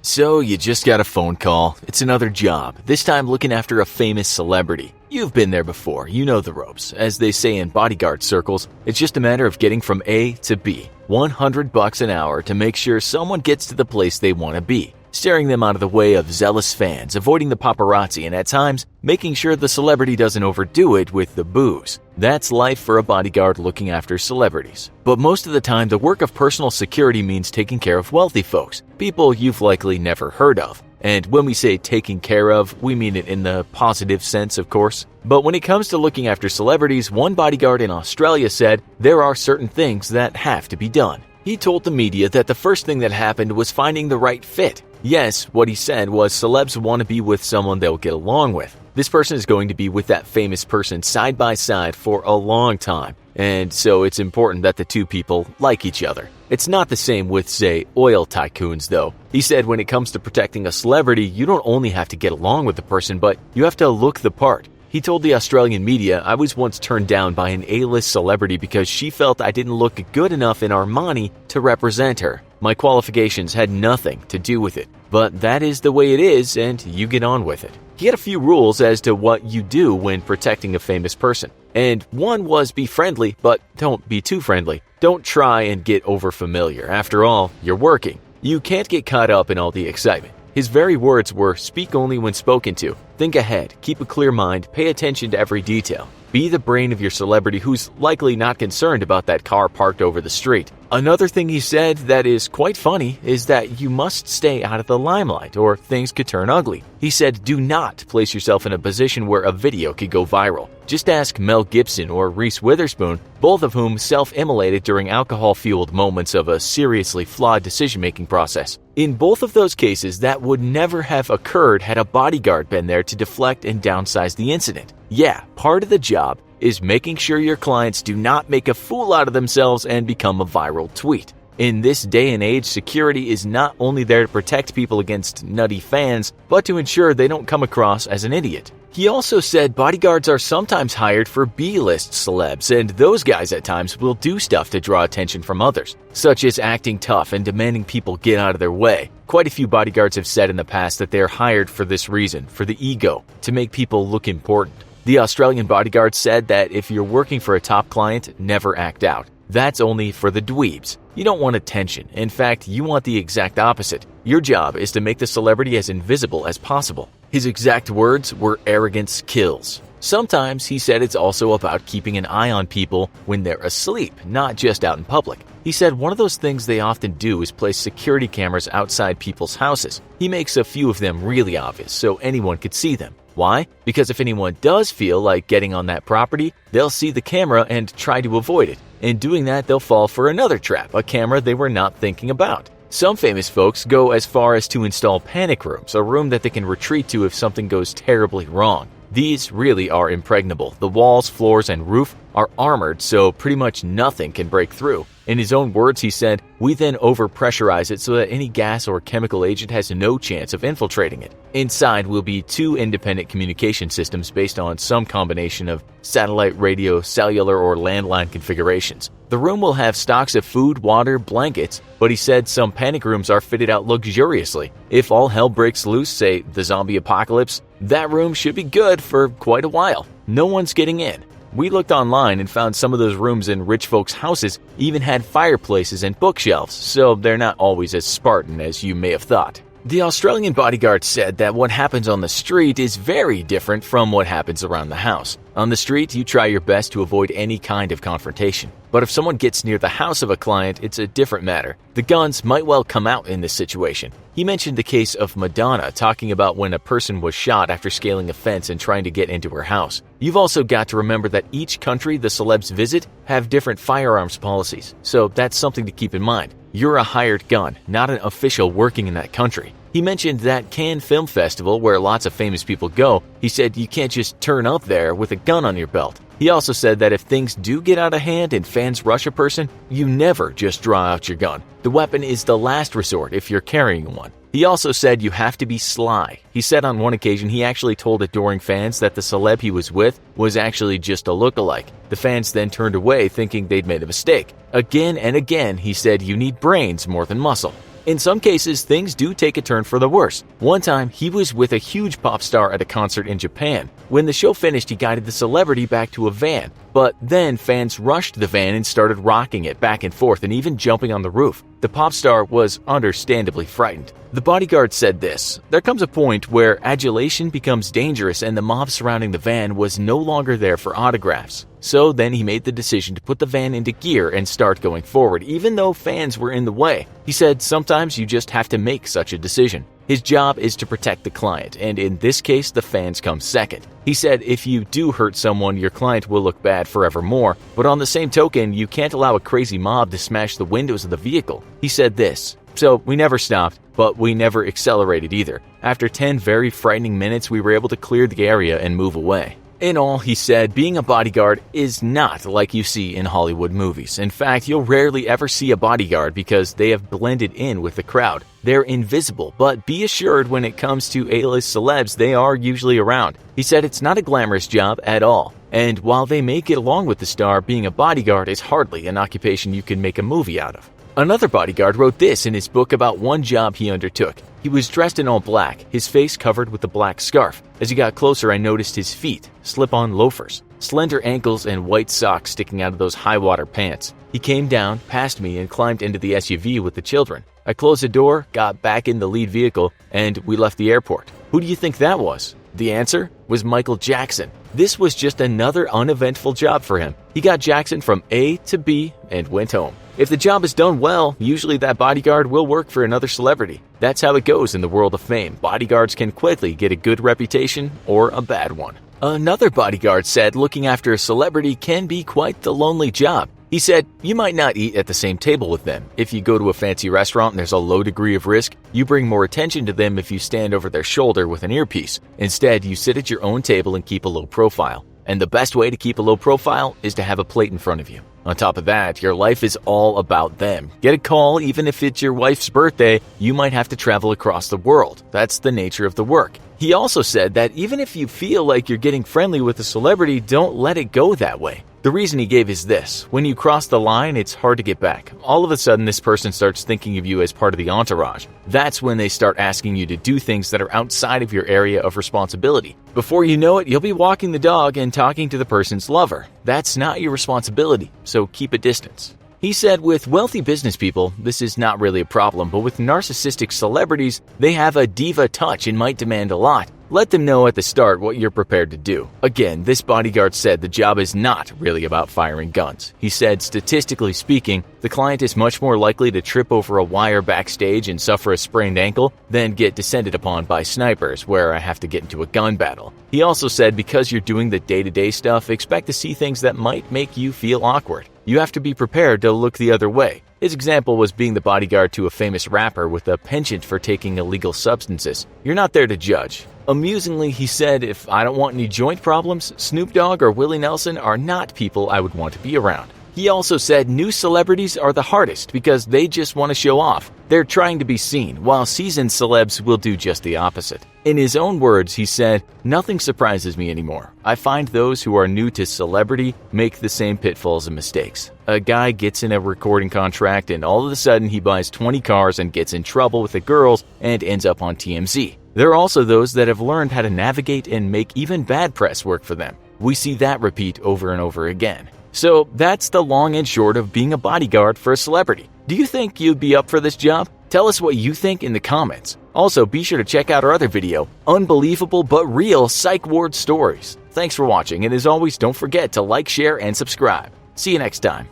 So you just got a phone call. It's another job, this time looking after a famous celebrity. You've been there before, you know the ropes. As they say in bodyguard circles, it's just a matter of getting from A to B. $100 an hour to make sure someone gets to the place they want to be. Steering them out of the way of zealous fans, avoiding the paparazzi, and at times, making sure the celebrity doesn't overdo it with the booze. That's life for a bodyguard looking after celebrities. But most of the time, the work of personal security means taking care of wealthy folks, people you've likely never heard of. And when we say taking care of, we mean it in the positive sense, of course. But when it comes to looking after celebrities, one bodyguard in Australia said there are certain things that have to be done. He told the media that the first thing that happened was finding the right fit. Yes, what he said was celebs want to be with someone they'll get along with. This person is going to be with that famous person side by side for a long time, and so it's important that the two people like each other. It's not the same with, say, oil tycoons, though. He said when it comes to protecting a celebrity, you don't only have to get along with the person, but you have to look the part. He told the Australian media, "I was once turned down by an A-list celebrity because she felt I didn't look good enough in Armani to represent her. My qualifications had nothing to do with it. But that is the way it is, and you get on with it." He had a few rules as to what you do when protecting a famous person. And one was be friendly, but don't be too friendly. Don't try and get over-familiar. After all, you're working. You can't get caught up in all the excitement. His very words were, speak only when spoken to. Think ahead, keep a clear mind, pay attention to every detail. Be the brain of your celebrity who's likely not concerned about that car parked over the street. Another thing he said that is quite funny is that you must stay out of the limelight or things could turn ugly. He said do not place yourself in a position where a video could go viral. Just ask Mel Gibson or Reese Witherspoon, both of whom self-immolated during alcohol-fueled moments of a seriously flawed decision-making process. In both of those cases, that would never have occurred had a bodyguard been there to deflect and downsize the incident. Yeah, part of the job is making sure your clients do not make a fool out of themselves and become a viral tweet. In this day and age, security is not only there to protect people against nutty fans, but to ensure they don't come across as an idiot. He also said bodyguards are sometimes hired for B-list celebs, and those guys at times will do stuff to draw attention from others, such as acting tough and demanding people get out of their way. Quite a few bodyguards have said in the past that they're hired for this reason, for the ego, to make people look important. The Australian bodyguard said that if you're working for a top client, never act out. That's only for the dweebs. You don't want attention. In fact, you want the exact opposite. Your job is to make the celebrity as invisible as possible. His exact words were arrogance kills. Sometimes he said it's also about keeping an eye on people when they're asleep, not just out in public. He said one of those things they often do is place security cameras outside people's houses. He makes a few of them really obvious so anyone could see them. Why? Because if anyone does feel like getting on that property, they'll see the camera and try to avoid it. In doing that, they'll fall for another trap, a camera they were not thinking about. Some famous folks go as far as to install panic rooms, a room that they can retreat to if something goes terribly wrong. These really are impregnable. The walls, floors, and roof are armored, so pretty much nothing can break through. In his own words, he said, "We then overpressurize it so that any gas or chemical agent has no chance of infiltrating it. Inside will be 2 independent communication systems based on some combination of satellite radio, cellular, or landline configurations. The room will have stocks of food, water, blankets, but he said some panic rooms are fitted out luxuriously. If all hell breaks loose, say the zombie apocalypse, that room should be good for quite a while. No one's getting in." We looked online and found some of those rooms in rich folks' houses even had fireplaces and bookshelves, so they're not always as Spartan as you may have thought. The Australian bodyguard said that what happens on the street is very different from what happens around the house. On the street, you try your best to avoid any kind of confrontation. But if someone gets near the house of a client, it's a different matter. The guns might well come out in this situation. He mentioned the case of Madonna, talking about when a person was shot after scaling a fence and trying to get into her house. You've also got to remember that each country the celebs visit have different firearms policies, so that's something to keep in mind. You're a hired gun, not an official working in that country. He mentioned that Cannes Film Festival where lots of famous people go. He said you can't just turn up there with a gun on your belt. He also said that if things do get out of hand and fans rush a person, you never just draw out your gun. The weapon is the last resort if you're carrying one. He also said you have to be sly. He said on one occasion he actually told adoring fans that the celeb he was with was actually just a lookalike. The fans then turned away thinking they'd made a mistake. Again and again, he said you need brains more than muscle. In some cases, things do take a turn for the worse. One time, he was with a huge pop star at a concert in Japan. When the show finished, he guided the celebrity back to a van. But then fans rushed the van and started rocking it back and forth and even jumping on the roof. The pop star was understandably frightened. The bodyguard said this: "There comes a point where adulation becomes dangerous and the mob surrounding the van was no longer there for autographs. So then he made the decision to put the van into gear and start going forward, even though fans were in the way." He said, "Sometimes you just have to make such a decision." His job is to protect the client, and in this case, the fans come second. He said, "If you do hurt someone, your client will look bad forevermore, but on the same token, you can't allow a crazy mob to smash the windows of the vehicle." He said this: "So we never stopped, but we never accelerated either. After 10 very frightening minutes, we were able to clear the area and move away." In all, he said, being a bodyguard is not like you see in Hollywood movies. In fact, you'll rarely ever see a bodyguard because they have blended in with the crowd. They're invisible, but be assured when it comes to A-list celebs, they are usually around. He said it's not a glamorous job at all. And while they may get along with the star, being a bodyguard is hardly an occupation you can make a movie out of. Another bodyguard wrote this in his book about one job he undertook. He was dressed in all black, his face covered with a black scarf. As he got closer, I noticed his feet, slip-on loafers, slender ankles, and white socks sticking out of those high-water pants. He came down, past me, and climbed into the SUV with the children. I closed the door, got back in the lead vehicle, and we left the airport. Who do you think that was? The answer was Michael Jackson. This was just another uneventful job for him. He got Jackson from A to B and went home. If the job is done well, usually that bodyguard will work for another celebrity. That's how it goes in the world of fame. Bodyguards can quickly get a good reputation or a bad one. Another bodyguard said looking after a celebrity can be quite the lonely job. He said, "You might not eat at the same table with them. If you go to a fancy restaurant and there's a low degree of risk, you bring more attention to them if you stand over their shoulder with an earpiece. Instead, you sit at your own table and keep a low profile. And the best way to keep a low profile is to have a plate in front of you. On top of that, your life is all about them. Get a call even if it's your wife's birthday, you might have to travel across the world. That's the nature of the work." He also said that even if you feel like you're getting friendly with a celebrity, don't let it go that way. The reason he gave is this: when you cross the line, it's hard to get back. All of a sudden, this person starts thinking of you as part of the entourage. That's when they start asking you to do things that are outside of your area of responsibility. Before you know it, you'll be walking the dog and talking to the person's lover. That's not your responsibility, so keep a distance. He said with wealthy business people, this is not really a problem, but with narcissistic celebrities, they have a diva touch and might demand a lot. Let them know at the start what you're prepared to do. Again, this bodyguard said the job is not really about firing guns. He said, statistically speaking, the client is much more likely to trip over a wire backstage and suffer a sprained ankle than get descended upon by snipers, where I have to get into a gun battle. He also said because you're doing the day-to-day stuff, expect to see things that might make you feel awkward. You have to be prepared to look the other way. His example was being the bodyguard to a famous rapper with a penchant for taking illegal substances. You're not there to judge. Amusingly, he said, if I don't want any joint problems, Snoop Dogg or Willie Nelson are not people I would want to be around. He also said new celebrities are the hardest because they just want to show off. They're trying to be seen, while seasoned celebs will do just the opposite. In his own words, he said, "Nothing surprises me anymore. I find those who are new to celebrity make the same pitfalls and mistakes. A guy gets in a recording contract and all of a sudden he buys 20 cars and gets in trouble with the girls and ends up on TMZ. There are also those that have learned how to navigate and make even bad press work for them. We see that repeat over and over again." So that's the long and short of being a bodyguard for a celebrity. Do you think you'd be up for this job? Tell us what you think in the comments. Also, be sure to check out our other video, Unbelievable But Real Psych Ward Stories. Thanks for watching, and as always, don't forget to like, share, and subscribe. See you next time.